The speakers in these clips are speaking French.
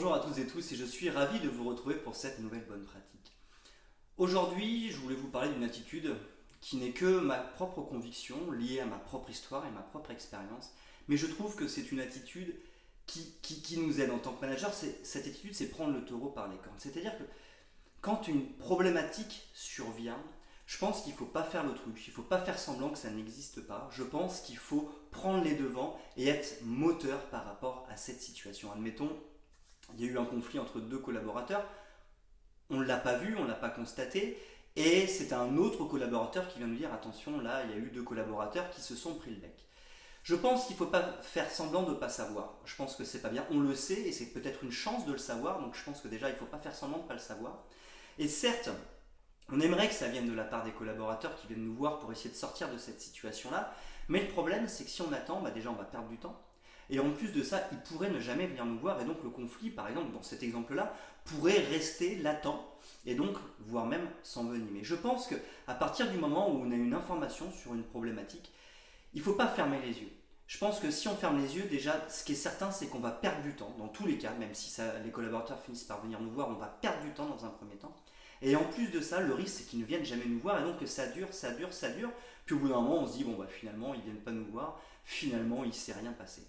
Bonjour à toutes et tous et je suis ravi de vous retrouver pour cette nouvelle bonne pratique. Aujourd'hui, je voulais vous parler d'une attitude qui n'est que ma propre conviction liée à ma propre histoire et ma propre expérience, mais je trouve que c'est une attitude qui nous aide en tant que manager. Cette attitude, c'est prendre le taureau par les cornes. C'est-à-dire que quand une problématique survient, je pense qu'il ne faut pas faire l'autruche, il ne faut pas faire semblant que ça n'existe pas. Je pense qu'il faut prendre les devants et être moteur par rapport à cette situation. Admettons, il y a eu un conflit entre deux collaborateurs, on ne l'a pas vu, on ne l'a pas constaté, et c'est un autre collaborateur qui vient nous dire attention, là il y a eu deux collaborateurs qui se sont pris le bec. Je pense qu'il ne faut pas faire semblant de ne pas savoir. Je pense que c'est pas bien. On le sait et c'est peut-être une chance de le savoir. Donc je pense que déjà il ne faut pas faire semblant de ne pas le savoir. Et certes, on aimerait que ça vienne de la part des collaborateurs qui viennent nous voir pour essayer de sortir de cette situation-là. Mais le problème, c'est que si on attend, déjà on va perdre du temps. Et en plus de ça, ils pourraient ne jamais venir nous voir. Et donc le conflit, par exemple, dans cet exemple-là, pourrait rester latent. Et donc, voire même s'envenimer. Je pense qu'à partir du moment où on a une information sur une problématique, il ne faut pas fermer les yeux. Je pense que si on ferme les yeux, déjà, ce qui est certain, c'est qu'on va perdre du temps, dans tous les cas, même si les collaborateurs finissent par venir nous voir, on va perdre du temps dans un premier temps. Et en plus de ça, le risque, c'est qu'ils ne viennent jamais nous voir, et donc que ça dure, ça dure, ça dure. Puis au bout d'un moment, on se dit, finalement, ils ne viennent pas nous voir, finalement, il ne s'est rien passé.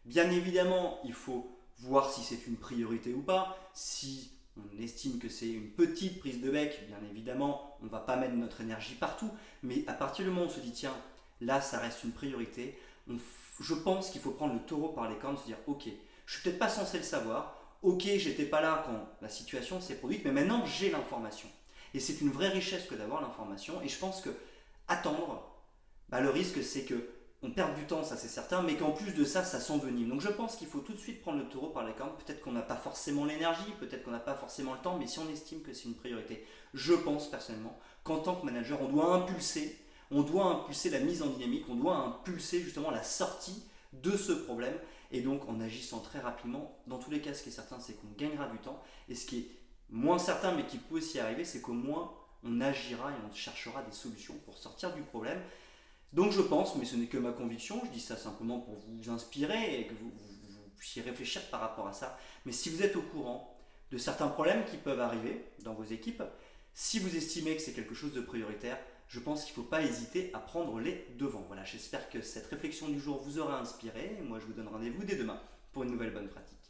Bien évidemment, il faut voir si c'est une priorité ou pas. Si on estime que c'est une petite prise de bec, bien évidemment, on ne va pas mettre notre énergie partout. Mais à partir du moment où on se dit, tiens, là, ça reste une priorité, je pense qu'il faut prendre le taureau par les cornes, se dire, ok, je suis peut-être pas censé le savoir, ok, j'étais pas là quand la situation s'est produite, mais maintenant j'ai l'information. Et c'est une vraie richesse que d'avoir l'information. Et je pense que attendre, le risque c'est que on perd du temps, ça c'est certain, mais qu'en plus de ça, ça s'envenime. Donc je pense qu'il faut tout de suite prendre le taureau par les cornes. Peut-être qu'on n'a pas forcément l'énergie, peut-être qu'on n'a pas forcément le temps, mais si on estime que c'est une priorité, je pense personnellement qu'en tant que manager, on doit impulser la mise en dynamique, on doit impulser justement la sortie de ce problème. Et donc en agissant très rapidement, dans tous les cas, ce qui est certain, c'est qu'on gagnera du temps. Et ce qui est moins certain, mais qui peut aussi arriver, c'est qu'au moins on agira et on cherchera des solutions pour sortir du problème. Donc je pense, mais ce n'est que ma conviction, je dis ça simplement pour vous inspirer et que vous puissiez réfléchir par rapport à ça. Mais si vous êtes au courant de certains problèmes qui peuvent arriver dans vos équipes, si vous estimez que c'est quelque chose de prioritaire, je pense qu'il ne faut pas hésiter à prendre les devants. Voilà, j'espère que cette réflexion du jour vous aura inspiré. Moi, je vous donne rendez-vous dès demain pour une nouvelle bonne pratique.